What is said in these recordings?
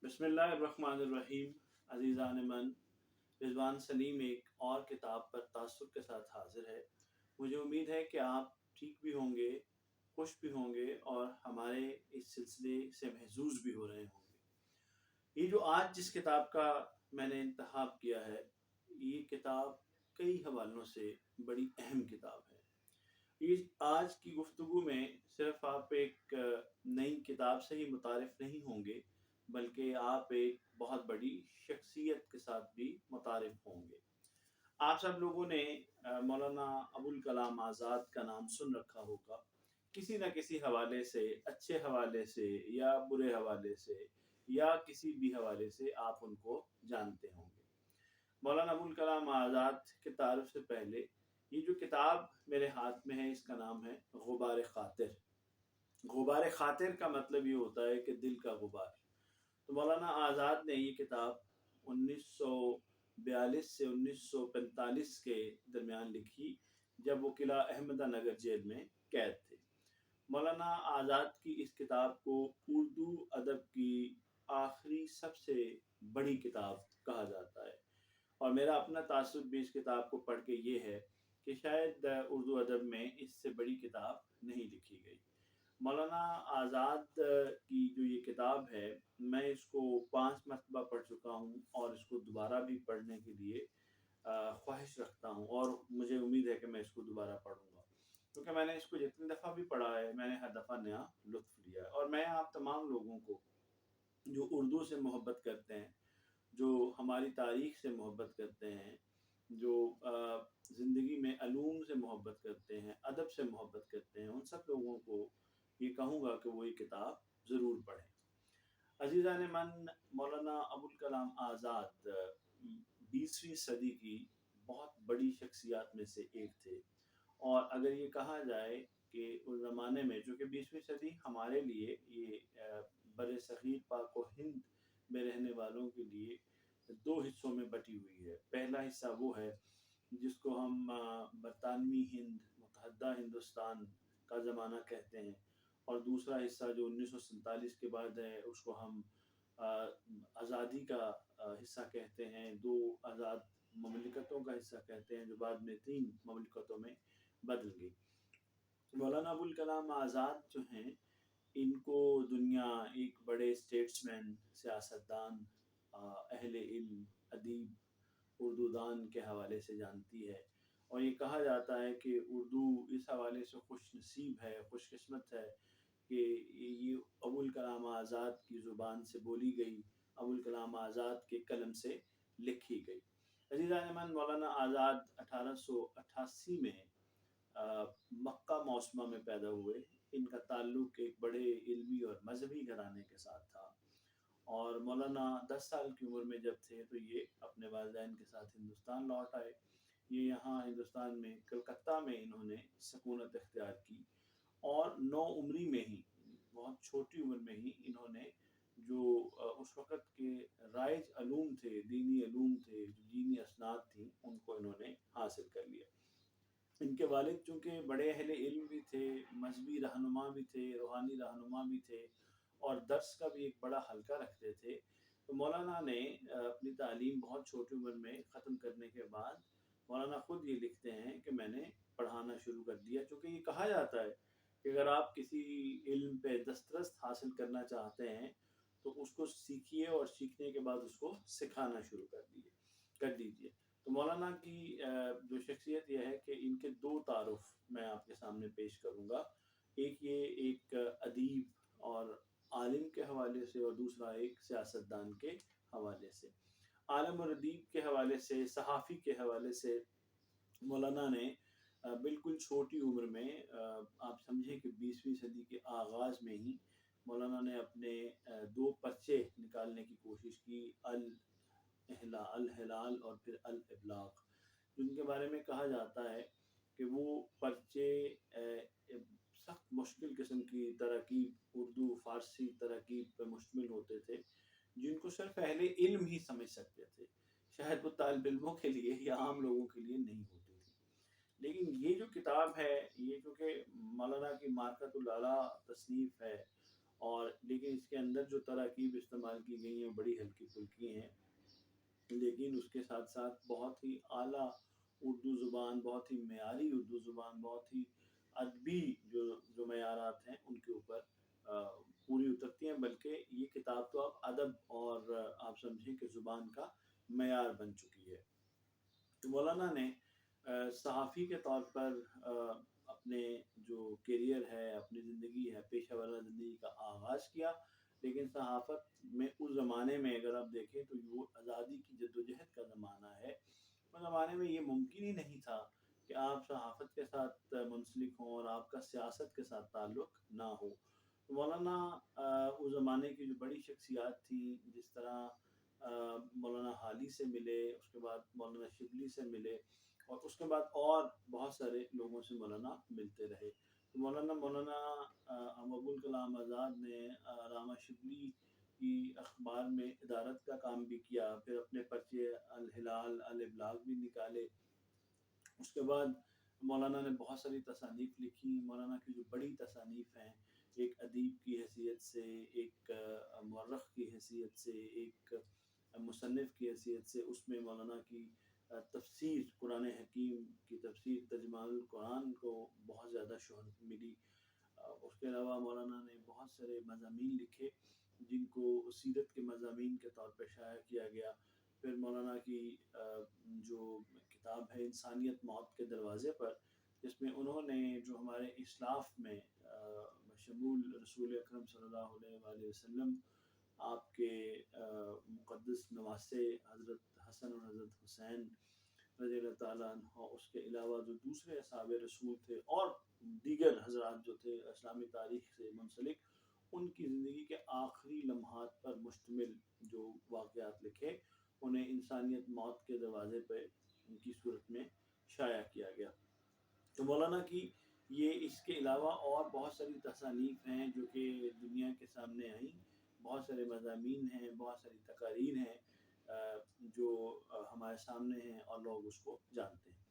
बिस्मिल्लाहिर्रहमानिर्रहीम। अज़ीज़ान मन, रिजवान सलीम एक और किताब पर तासुर के साथ हाजिर है। मुझे उम्मीद है कि आप ठीक भी होंगे, खुश भी होंगे और हमारे इस सिलसिले से महजूज भी हो रहे होंगे। ये जो आज जिस किताब का मैंने इंतखाब किया है, ये किताब कई हवालों से बड़ी अहम किताब है। इस आज की गुफ्तगू में सिर्फ आप एक नई किताब से ही मुतारिफ नहीं होंगे, बल्कि आप एक बहुत बड़ी शख्सियत के साथ भी मुतारिफ होंगे। आप सब लोगों ने मौलाना अबुल कलाम आज़ाद का नाम सुन रखा होगा, किसी न किसी हवाले से, अच्छे हवाले से या बुरे हवाले से या किसी भी हवाले से आप उनको जानते होंगे। मौलाना अबुल कलाम आज़ाद के तारुफ से पहले ये जो किताब मेरे हाथ में है, इसका नाम है गुबार खातिर। गुबार खातिर का मतलब ये होता है कि दिल का गुबार। तो मौलाना आज़ाद ने ये किताब 1942 से 1945 के दरमियान लिखी, जब वो किला अहमदा नगर जेल में कैद थे। मौलाना आज़ाद की इस किताब को उर्दू अदब की आखिरी सबसे बड़ी किताब कहा जाता है, और मेरा अपना तासुर भी इस किताब को पढ़ के ये है कि शायद उर्दू अदब में इससे बड़ी किताब नहीं लिखी गई। मौलाना आज़ाद की जो ये किताब है, मैं इसको 5 मरतबा पढ़ चुका हूँ और इसको दोबारा भी पढ़ने के लिए ख्वाहिश रखता हूँ, और मुझे उम्मीद है कि मैं इसको दोबारा पढ़ूँगा, क्योंकि मैंने इसको जितनी दफ़ा भी पढ़ा है, मैंने हर दफ़ा नया लुत्फ़ लिया है। और मैं आप तमाम लोगों को जो उर्दू से मोहब्बत करते हैं, जो हमारी तारीख़ से मोहब्बत करते हैं, जो ज़िंदगी में अलूम से मोहब्बत करते हैं, अदब से मोहब्बत करते हैं, उन सब लोगों को ये कहूँगा कि वो ये किताब ज़रूर पढ़ें। अज़ीज़ान मन, मौलाना अबुल कलाम आज़ाद 20वीं सदी की बहुत बड़ी शख्सियात में से एक थे। और अगर ये कहा जाए कि उस ज़माने में, चूँकि 20वीं सदी हमारे लिए ये बर-ए-सग़ीर पाक व हिंद में रहने वालों के लिए 2 हिस्सों में बटी हुई है। पहला हिस्सा वो है जिसको हम बरतानवी हिंद, मुत्तहदा हिंदुस्तान का ज़माना कहते हैं, और दूसरा हिस्सा जो 1947 के बाद है, उसको हम आज़ादी का हिस्सा कहते हैं। 2 आज़ाद ममलिकतों का हिस्सा कहते हैं, जो बाद में 3 ममलिकतों में बदल गई। मौलाना अबुल कलाम आज़ाद जो हैं, इनको दुनिया एक बड़े स्टेट्समैन, सियासतदान, अहले इल्म, अदीब, उर्दूदान के हवाले से जानती है। और ये कहा जाता है कि उर्दू इस हवाले से खुशनसीब है, खुशकिस्मत है कि ये अबुल कलाम आज़ाद की ज़ुबान से बोली गई, अबुल कलाम आज़ाद के कलम से लिखी गई। अज़ीज़ान मन, मौलाना आज़ाद 1888 में मक्का मौसमा में पैदा हुए। इनका ताल्लुक़ एक बड़े इल्मी और मजहबी घराने के साथ था, और मौलाना 10 साल की उम्र में जब थे, तो ये अपने वालिदैन के साथ हिंदुस्तान लौट आए। ये यहाँ हिंदुस्तान में कलकत्ता में इन्होंने सकूनत इख्तियार की, और नौउम्री में ही, बहुत छोटी उम्र में ही इन्होंने जो उस वक़्त के राइज अलूम थे, दीनी अलूम थे, जो दीनी असनाद थी, उनको इन्होंने हासिल कर लिया। इनके वालिद चूँकि बड़े अहले इल्म भी थे, मज़हबी रहनुमा भी थे, रूहानी रहनुमा भी थे, और दर्स का भी एक बड़ा हल्का रखते थे, तो मौलाना ने अपनी तालीम बहुत छोटी उम्र में ख़त्म करने के बाद, मौलाना ख़ुद ये लिखते हैं कि मैंने पढ़ाना शुरू कर दिया। चूँकि ये कहा जाता है कि अगर आप किसी इल्म पे दस्तरस हासिल करना चाहते हैं, तो उसको सीखिए, और सीखने के बाद उसको सिखाना शुरू कर दीजिए। तो मौलाना की जो शख्सियत ये है कि इनके 2 तारुफ़ मैं आपके सामने पेश करूँगा। एक ये एक अदीब और आलिम के हवाले से, और दूसरा एक सियासतदान के हवाले से। आलिम और अदीब के हवाले से, सहाफ़ी के हवाले से, मौलाना ने बिल्कुल छोटी उम्र में, आप समझें कि 20वीं सदी के आगाज़ में ही मौलाना ने अपने 2 पर्चे निकालने की कोशिश की, अल हिलाल और फिर अल इब्लाग, जिनके बारे में कहा जाता है कि वो पर्चे सख्त मुश्किल किस्म की तरकीब, उर्दू फ़ारसी तरकीब पर मुश्तमिल होते थे, जिनको सिर्फ अहले इल्म ही समझ सकते थे। शायद वो तालिब इल्मों के लिए या आम लोगों के लिए नहीं होती थी। लेकिन ये जो किताब है, ये चूँकि मौलाना की मार्कतुल आला तसनीफ़ है, اور لیکن اس کے اندر جو تراکیب استعمال کی گئی ہیں بڑی ہلکی پھلکی ہیں، لیکن اس کے ساتھ ساتھ بہت ہی اعلیٰ اردو زبان، بہت ہی معیاری اردو زبان، بہت ہی ادبی جو معیارات ہیں ان کے اوپر پوری اترتی ہیں، بلکہ یہ کتاب تو اب ادب اور آپ سمجھیں کہ زبان کا معیار بن چکی ہے۔ تو مولانا نے صحافی کے طور پر اپنے جو کیریئر ہے، اپنی زندگی ہے، پیشہ ورانہ زندگی کا آغاز کیا، لیکن صحافت میں اس زمانے میں اگر آپ دیکھیں تو وہ آزادی کی جدوجہد کا زمانہ ہے، اس زمانے میں یہ ممکن ہی نہیں تھا کہ آپ صحافت کے ساتھ منسلک ہوں اور آپ کا سیاست کے ساتھ تعلق نہ ہو۔ مولانا اس زمانے کی جو بڑی شخصیات تھیں، جس طرح مولانا حالی سے ملے، اس کے بعد مولانا شبلی سے ملے، اور اس کے بعد اور بہت سارے لوگوں سے مولانا ملتے رہے۔ تو مولانا ابوالکلام آزاد نے علامہ شبلی کی اخبار میں ادارت کا کام بھی کیا، پھر اپنے پرچے الہلال الابلاغ بھی نکالے۔ اس کے بعد مولانا نے بہت ساری تصانیف لکھی۔ مولانا کی جو بڑی تصانیف ہیں، ایک ادیب کی حیثیت سے، ایک مورخ کی حیثیت سے، ایک مصنف کی حیثیت سے، اس میں مولانا کی تفسیر قرآن حکیم کی تفسیر ترجمان القرآن کو بہت زیادہ شہرت ملی۔ اس کے علاوہ مولانا نے بہت سارے مضامین لکھے جن کو سیرت کے مضامین کے طور پہ شائع کیا گیا۔ پھر مولانا کی جو کتاب ہے انسانیت موت کے دروازے پر، جس میں انہوں نے جو ہمارے اسلاف میں شمول رسول اکرم صلی اللہ علیہ وآلہ وسلم، آپ کے مقدس نواسے حضرت حسن اور حضرت حسین رضی اللہ تعالیٰ عنہ، اس کے علاوہ جو دوسرے اصحاب رسول تھے اور دیگر حضرات جو تھے اسلامی تاریخ سے منسلک، ان کی زندگی کے آخری لمحات پر مشتمل جو واقعات لکھے، انہیں انسانیت موت کے دروازے پہ ان کی صورت میں شائع کیا گیا۔ تو مولانا کی یہ اس کے علاوہ اور بہت ساری تصانیف ہیں جو کہ دنیا کے سامنے آئیں، بہت سارے مضامین ہیں، بہت ساری تقاریر ہیں جو ہمارے سامنے ہیں اور لوگ اس کو جانتے ہیں۔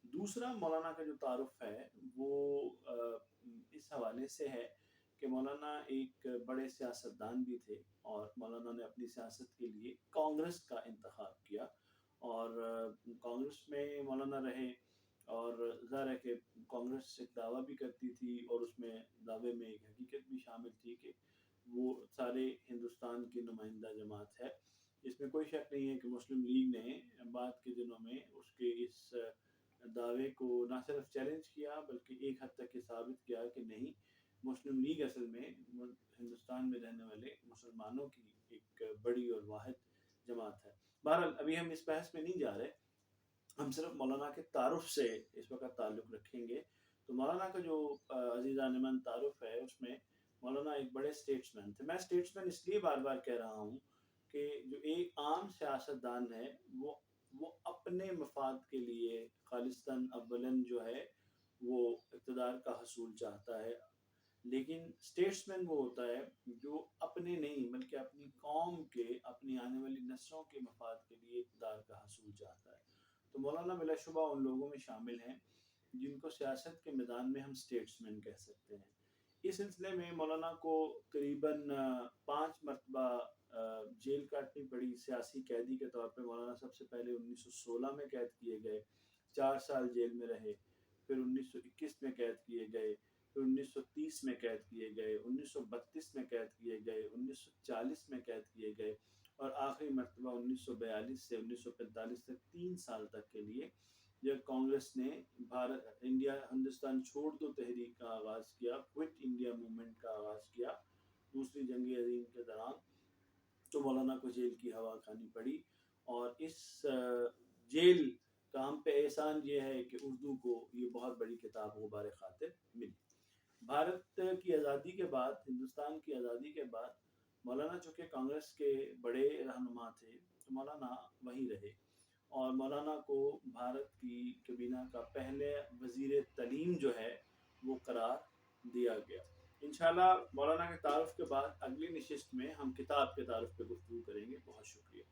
دوسرا مولانا کا جو تعارف ہے وہ اس حوالے سے ہے کہ مولانا ایک بڑے سیاستدان بھی تھے، اور مولانا نے اپنی سیاست کے لیے کانگریس کا انتخاب کیا، اور کانگریس میں مولانا رہے، اور ظاہر ہے کہ کانگریس ایک دعویٰ بھی کرتی تھی، اور اس میں دعوے میں ایک حقیقت بھی شامل تھی کہ وہ سارے ہندوستان کی نمائندہ جماعت ہے۔ اس میں کوئی شک نہیں ہے کہ مسلم لیگ نے بعد کے دنوں میں اس کے اس دعوے کو نہ صرف چیلنج کیا بلکہ ایک حد تک یہ ثابت کیا کہ نہیں، مسلم لیگ اصل میں ہندوستان میں رہنے والے مسلمانوں کی ایک بڑی اور واحد جماعت ہے۔ بہرحال ابھی ہم اس بحث میں نہیں جا رہے، ہم صرف مولانا کے تعارف سے اس وقت تعلق رکھیں گے۔ تو مولانا کا جو عزیزان من تعارف ہے، اس میں مولانا ایک بڑے اسٹیٹسمین تھے۔ میں اسٹیٹسمین اس لیے بار بار کہہ رہا ہوں کہ جو ایک عام سیاستدان ہے وہ اپنے مفاد کے لیے خالصتاً اولاً جو ہے وہ اقتدار کا حصول چاہتا ہے، لیکن اسٹیٹسمین وہ ہوتا ہے جو اپنے نہیں بلکہ اپنی قوم کے، اپنی آنے والی نسلوں کے مفاد کے لیے اقتدار کا حصول چاہتا ہے۔ تو مولانا بلا شبہ ان لوگوں میں شامل ہیں جن کو سیاست کے میدان میں ہم اسٹیٹسمین کہہ سکتے ہیں۔ اس سلسلے میں مولانا کو قریباً 5 مرتبہ جیل کاٹنی پڑی سیاسی قیدی کے طور پہ۔ مولانا سب سے پہلے 1916 میں قید کیے گئے، 4 سال جیل میں رہے، پھر 1921 میں قید کیے گئے، پھر 1930 میں قید کیے گئے، 1932 میں قید کیے گئے، 1940 میں قید کیے گئے، اور آخری مرتبہ 1942 سے 1945 تک 3 سال تک کے لیے جب کانگریس نے ہندوستان چھوڑ دو تحریک کا آغاز کیا، کوئٹ انڈیا موومنٹ کا آغاز کیا دوسری جنگ عظیم کے دوران، تو مولانا کو جیل کی ہوا کھانی پڑی۔ اور اس جیل کا ہم پہ احسان یہ ہے کہ اردو کو یہ بہت بڑی کتاب غبار خاطر ملی۔ بھارت کی آزادی کے بعد، ہندوستان کی آزادی کے بعد، مولانا چونکہ کانگریس کے بڑے رہنما تھے تو مولانا وہیں رہے، اور مولانا کو بھارت کی کابینہ کا پہلے وزیر تعلیم جو ہے وہ قرار دیا گیا۔ انشاءاللہ مولانا کے تعارف کے بعد اگلی نشست میں ہم کتاب کے تعارف پہ گفتگو کریں گے۔ بہت شکریہ۔